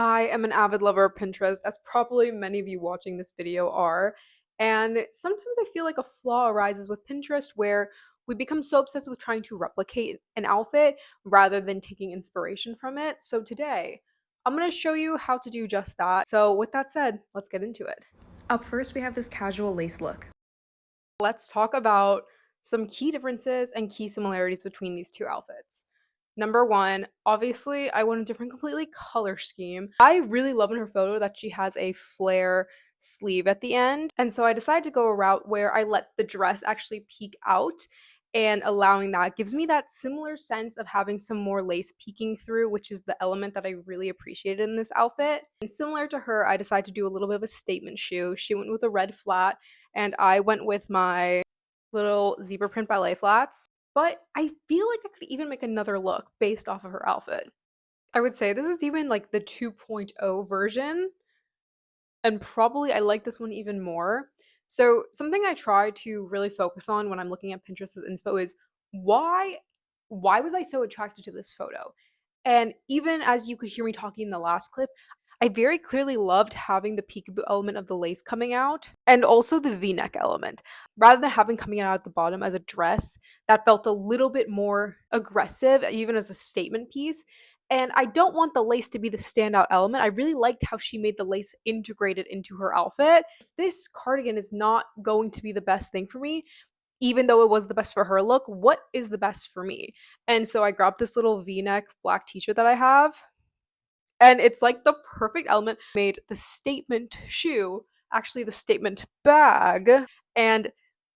I am an avid lover of Pinterest, as probably many of you watching this video are. And sometimes I feel like a flaw arises with Pinterest where we become so obsessed with trying to replicate an outfit rather than taking inspiration from it. So today, I'm going to show you how to do just that. So, with that said, let's get into it. Up first, we have this casual lace look. Let's talk about some key differences and key similarities between these two outfits. Number one, obviously, I want a different completely color scheme. I really love in her photo that she has a flare sleeve at the end. And so I decided to go a route where I let the dress actually peek out, and allowing that gives me that similar sense of having some more lace peeking through, which is the element that I really appreciated in this outfit. And similar to her, I decided to do a little bit of a statement shoe. She went with a red flat, and I went with my little zebra print ballet flats. But I feel like I could even make another look based off of her outfit. I would say this is even like the 2.0 version, and probably I like this one even more. So, something I try to really focus on when I'm looking at Pinterest as inspo is why why was I so attracted to this photo? And even as you could hear me talking in the last clip, I very clearly loved having the peekaboo element of the lace coming out and also the v-neck element. Rather than having coming out at the bottom as a dress, that felt a little bit more aggressive, even as a statement piece. And I don't want the lace to be the standout element. I really liked how she made the lace integrated into her outfit. If this cardigan is not going to be the best thing for me, even though it was the best for her look, what is the best for me? And so I grabbed this little v-neck black t-shirt that I have, and it's like the perfect element. Made the statement shoe actually the statement bag. And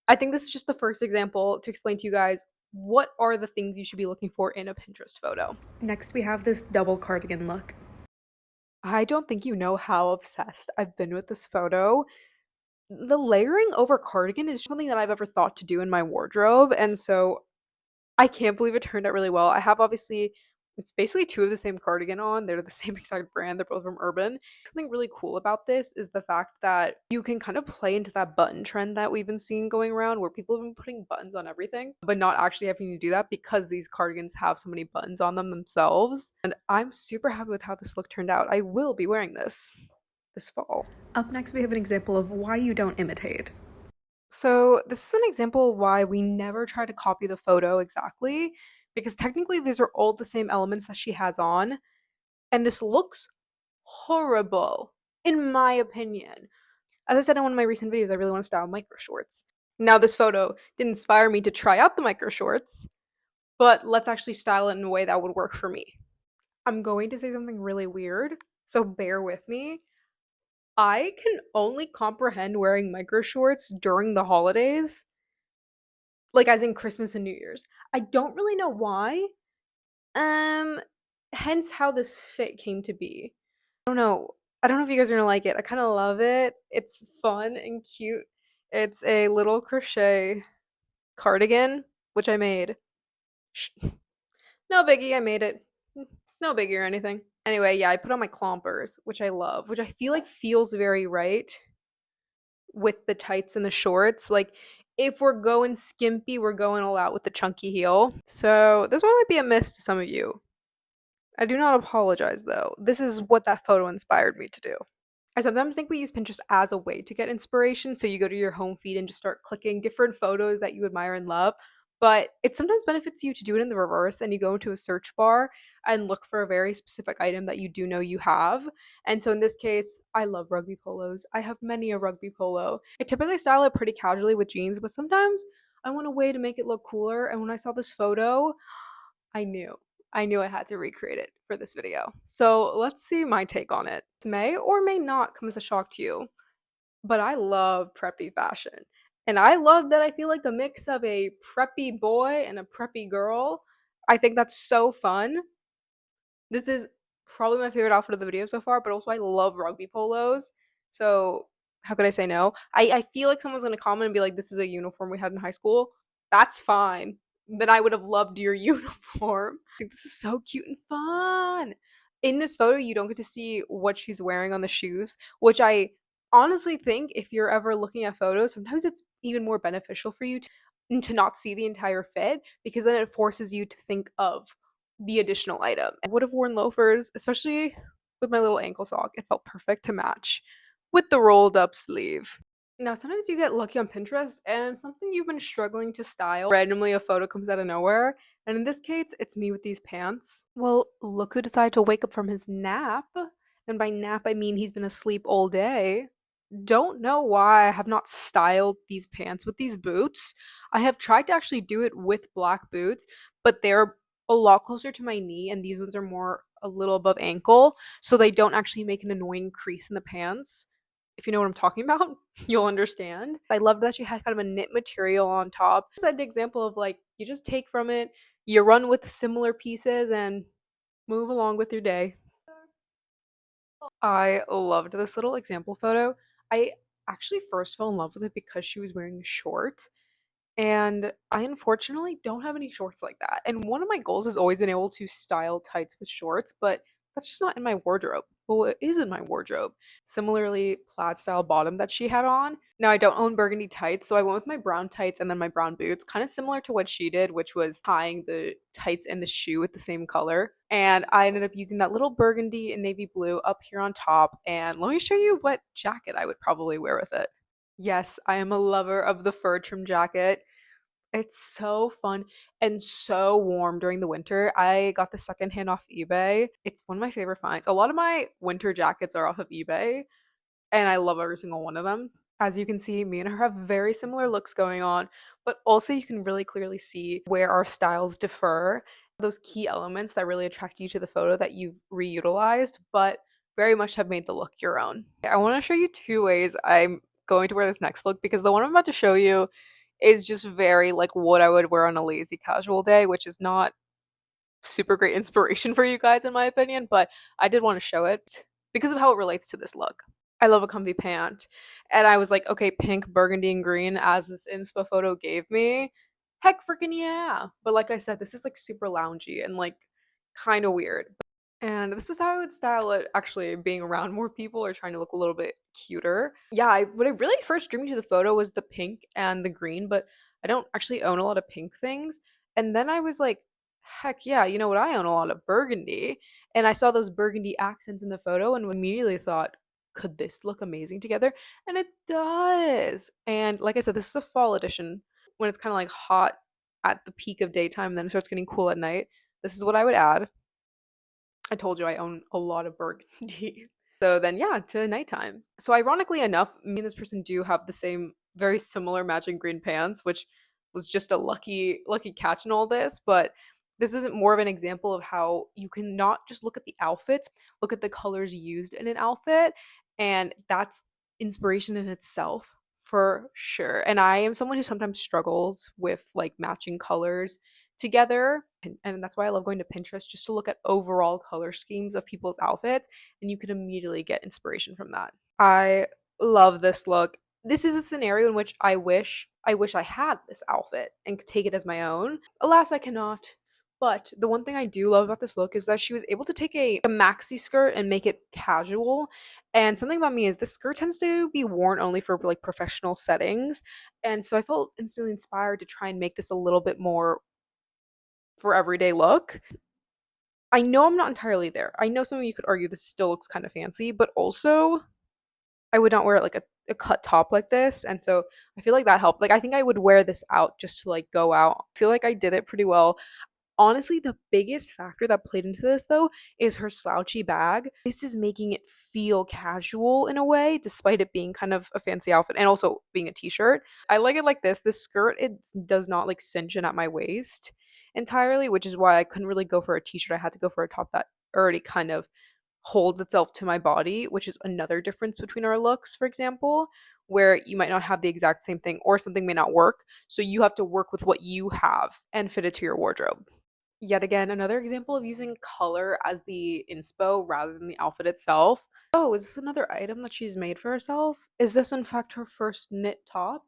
I think this is just the first example to explain to you guys what are the things you should be looking for in a Pinterest photo. Next, we have this double cardigan look. I don't think you know how obsessed I've been with this photo. The layering over cardigan is something that I've ever thought to do in my wardrobe, and so I can't believe it turned out really well. I have obviously it's basically two of the same cardigan on. They're the same exact brand. They're both from Urban. Something really cool about this is the fact that you can kind of play into that button trend that we've been seeing going around where people have been putting buttons on everything, but not actually having to do that because these cardigans have so many buttons on them themselves. And I'm super happy with how this look turned out. I will be wearing this fall. Up next, we have an example of why you don't imitate. So this is an example of why we never try to copy the photo exactly, because technically these are all the same elements that she has on, and this looks horrible, in my opinion. As I said in one of my recent videos, I really want to style micro shorts. Now this photo did inspire me to try out the micro shorts, but let's actually style it in a way that would work for me. I'm going to say something really weird, so bear with me. I can only comprehend wearing micro shorts during the holidays, like as in Christmas and New Year's. I don't really know why. Um, Hence how this fit came to be. I don't know. I don't know if you guys are gonna like it. I kind of love it. It's fun and cute. It's a little crochet cardigan, which I made. Sh- No biggie, I made it. It's no biggie or anything. Anyway, yeah, I put on my clompers, which I love, which I feel like feels very right with the tights and the shorts. Like, if we're going skimpy, we're going all out with the chunky heel. So, this one might be a miss to some of you. I do not apologize though. This is what that photo inspired me to do. I sometimes think we use Pinterest as a way to get inspiration. So you go to your home feed and just start clicking different photos that you admire and love. But it sometimes benefits you to do it in the reverse, and you go into a search bar and look for a very specific item that you do know you have. And so in this case, I love rugby polos. I have many a rugby polo. I typically style it pretty casually with jeans, but sometimes I want a way to make it look cooler. And when I saw this photo, I knew. I knew I had to recreate it for this video. So let's see my take on it. This may or may not come as a shock to you, but I love preppy fashion. And I love that I feel like a mix of a preppy boy and a preppy girl. I think that's so fun. This is probably my favorite outfit of the video so far, but also I love rugby polos. So how could I say no? I feel like someone's gonna comment and be like, this is a uniform we had in high school. That's fine. Then I would have loved your uniform. Like, this is so cute and fun. In this photo, you don't get to see what she's wearing on the shoes, which I honestly think if you're ever looking at photos, sometimes it's even more beneficial for you to not see the entire fit, because then it forces you to think of the additional item. I would have worn loafers, especially with my little ankle sock. It felt perfect to match with the rolled up sleeve. Now, sometimes you get lucky on Pinterest and something you've been struggling to style, randomly a photo comes out of nowhere. And in this case, it's me with these pants. Well, look who decided to wake up from his nap. And by nap, I mean he's been asleep all day. Don't know why I have not styled these pants with these boots. I have tried to actually do it with black boots, but they're a lot closer to my knee, and these ones are more a little above ankle, so they don't actually make an annoying crease in the pants. If you know what I'm talking about, you'll understand. I love that she had kind of a knit material on top. It's an example of like you just take from it, you run with similar pieces, and move along with your day. I loved this little example photo. I actually first fell in love with it because she was wearing a short. And I unfortunately don't have any shorts like that. And one of my goals has always been able to style tights with shorts, but that's just not in my wardrobe. But what is in my wardrobe? Similarly, plaid style bottom that she had on. Now I don't own burgundy tights, so I went with my brown tights and then my brown boots, kind of similar to what she did, which was tying the tights and the shoe with the same color. And I ended up using that little burgundy and navy blue up here on top. And let me show you what jacket I would probably wear with it. Yes, I am a lover of the fur trim jacket. It's so fun and so warm during the winter. I got the secondhand off eBay. It's one of my favorite finds. A lot of my winter jackets are off of eBay, and I love every single one of them. As you can see, me and her have very similar looks going on, but also you can really clearly see where our styles differ. Those key elements that really attract you to the photo that you've reutilized, but very much have made the look your own. I want to show you two ways I'm going to wear this next look because the one I'm about to show you is just very like what I would wear on a lazy casual day, which is not super great inspiration for you guys in my opinion, but I did want to show it because of how it relates to this look. I love a comfy pant. And I was like, okay, pink, burgundy, and green as this inspo photo gave me. Heck freaking yeah. But like I said, this is like super loungy and like kind of weird. And this is how I would style it actually being around more people or trying to look a little bit cuter. Yeah, what I really first drew me to the photo was the pink and the green, but I don't actually own a lot of pink things. And then I was like, heck yeah, you know what? I own a lot of burgundy. And I saw those burgundy accents in the photo and immediately thought, could this look amazing together? And it does. And like I said, this is a fall edition when it's kind of like hot at the peak of daytime, then it starts getting cool at night. This is what I would add. I told you I own a lot of burgundy. So then, yeah, to nighttime. So ironically enough, me and this person do have the same, very similar matching green pants, which was just a lucky catch in all this. But this isn't more of an example of how you can not just look at the outfits, look at the colors used in an outfit, and that's inspiration in itself for sure. And I am someone who sometimes struggles with like matching colors together. And that's why I love going to Pinterest just to look at overall color schemes of people's outfits, and you could immediately get inspiration from that. I love this look. This is a scenario in which I wish I had this outfit and could take it as my own. Alas, I cannot. But the one thing I do love about this look is that she was able to take a maxi skirt and make it casual. And something about me is this skirt tends to be worn only for like professional settings. And so I felt instantly inspired to try and make this a little bit more for everyday look. I know I'm not entirely there. I know some of you could argue this still looks kind of fancy, but also I would not wear it like a cut top like this. And so I feel like that helped. Like I think I would wear this out just to like go out. I feel like I did it pretty well. Honestly, the biggest factor that played into this though is her slouchy bag. This is making it feel casual in a way, despite it being kind of a fancy outfit and also being a t-shirt. I like it like this. The skirt it does not like cinch in at my waist entirely, which is why I couldn't really go for a t-shirt. I had to go for a top that already kind of holds itself to my body, which is another difference between our looks, for example, where you might not have the exact same thing or something may not work. So you have to work with what you have and fit it to your wardrobe. Yet again, another example of using color as the inspo rather than the outfit itself. Oh, is this another item that she's made for herself? Is this in fact her first knit top?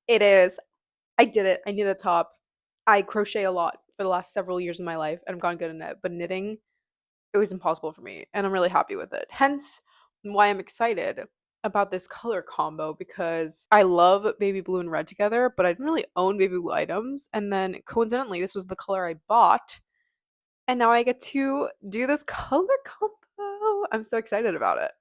It is. I did it. I knit a top. I crochet a lot for the last several years of my life and I've gotten good at it, but knitting, it was impossible for me and I'm really happy with it. Hence why I'm excited about this color combo because I love baby blue and red together, but I didn't really own baby blue items. And then coincidentally, this was the color I bought. And now I get to do this color combo. I'm so excited about it.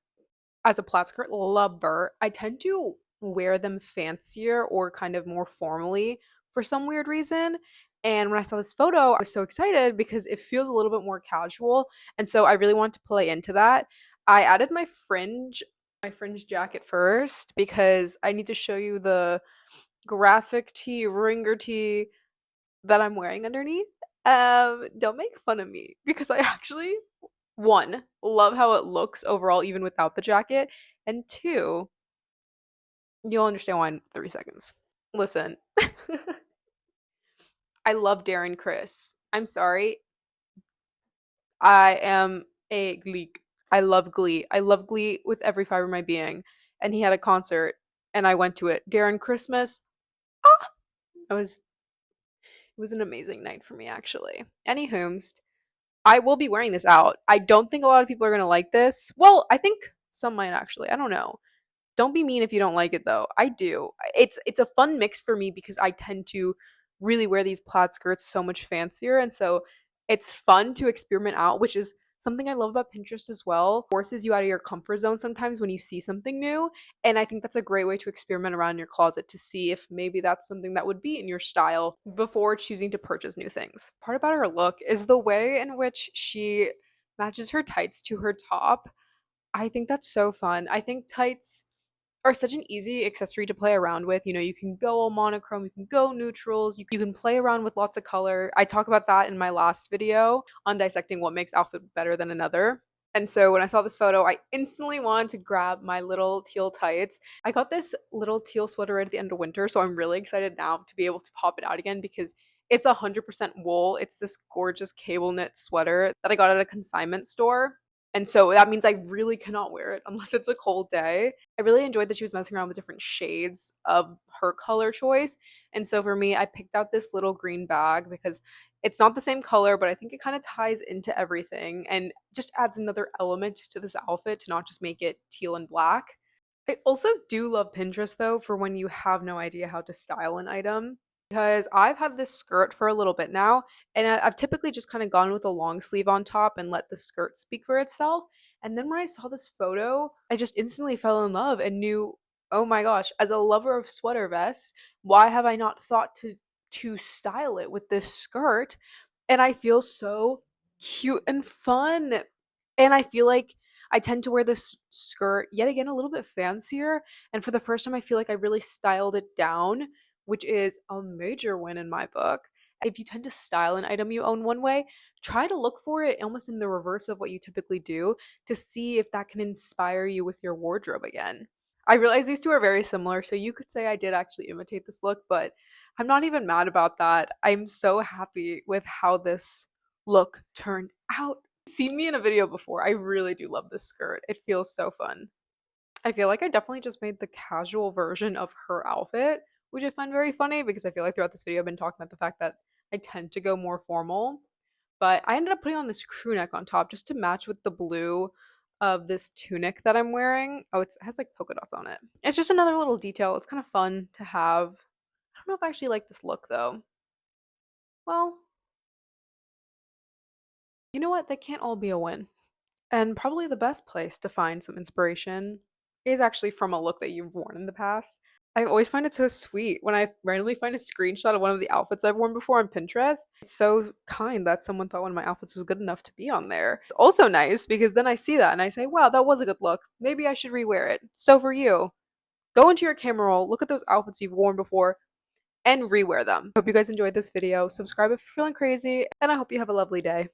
As a plaid skirt lover, I tend to wear them fancier or kind of more formally for some weird reason. And when I saw this photo, I was so excited because it feels a little bit more casual. And so I really wanted to play into that. I added my fringe jacket first because I need to show you the graphic tee, ringer tee that I'm wearing underneath. Don't make fun of me because I actually, one, love how it looks overall, even without the jacket, and two, you'll understand why in 30 seconds. Listen, I love Darren Chris. I'm sorry. I am a Gleek. I love Glee. I love Glee with every fiber of my being. And he had a concert, and I went to it. Darren Christmas. Ah, it was an amazing night for me actually. Anywho's, I will be wearing this out. I don't think a lot of people are gonna like this. Well, I think some might actually. I don't know. Don't be mean if you don't like it though. I do. It's a fun mix for me because I tend to really wear these plaid skirts so much fancier, and so it's fun to experiment out, which is something I love about Pinterest as well. Forces you out of your comfort zone sometimes when you see something new, and I think that's a great way to experiment around your closet to see if maybe that's something that would be in your style before choosing to purchase new things. Part about her look is the way in which she matches her tights to her top. I think that's so fun. I think tights are such an easy accessory to play around with. You know, you can go all monochrome, you can go neutrals, you can play around with lots of color. I talk about that in my last video on dissecting what makes outfit better than another. And so when I saw this photo, I instantly wanted to grab my little teal tights. I got this little teal sweater right at the end of winter, so I'm really excited now to be able to pop it out again because it's 100% wool. It's this gorgeous cable knit sweater that I got at a consignment store. And so that means I really cannot wear it unless it's a cold day. I really enjoyed that she was messing around with different shades of her color choice. And so for me, I picked out this little green bag because it's not the same color, but I think it kind of ties into everything and just adds another element to this outfit to not just make it teal and black. I also do love Pinterest though for when you have no idea how to style an item because I've had this skirt for a little bit now and I've typically just kind of gone with a long sleeve on top and let the skirt speak for itself. And then when I saw this photo, I just instantly fell in love and knew, oh my gosh, as a lover of sweater vests, why have I not thought to style it with this skirt? And I feel so cute and fun. And I feel like I tend to wear this skirt yet again a little bit fancier. And for the first time, I feel like I really styled it down, which is a major win in my book. If you tend to style an item you own one way, try to look for it almost in the reverse of what you typically do to see if that can inspire you with your wardrobe again. I realize these two are very similar, so you could say I did actually imitate this look, but I'm not even mad about that. I'm so happy with how this look turned out. Seen me in a video before. I really do love this skirt. It feels so fun. I feel like I definitely just made the casual version of her outfit, which I find very funny because I feel like throughout this video I've been talking about the fact that I tend to go more formal. But I ended up putting on this crew neck on top just to match with the blue of this tunic that I'm wearing. Oh, it has like polka dots on it. It's just another little detail. It's kind of fun to have. I don't know if I actually like this look though. Well, you know what? They can't all be a win. And probably the best place to find some inspiration is actually from a look that you've worn in the past. I always find it so sweet when I randomly find a screenshot of one of the outfits I've worn before on Pinterest. It's so kind that someone thought one of my outfits was good enough to be on there. It's also nice because then I see that and I say, wow, that was a good look. Maybe I should rewear it. So for you, go into your camera roll, look at those outfits you've worn before, and rewear them. Hope you guys enjoyed this video. Subscribe if you're feeling crazy, and I hope you have a lovely day.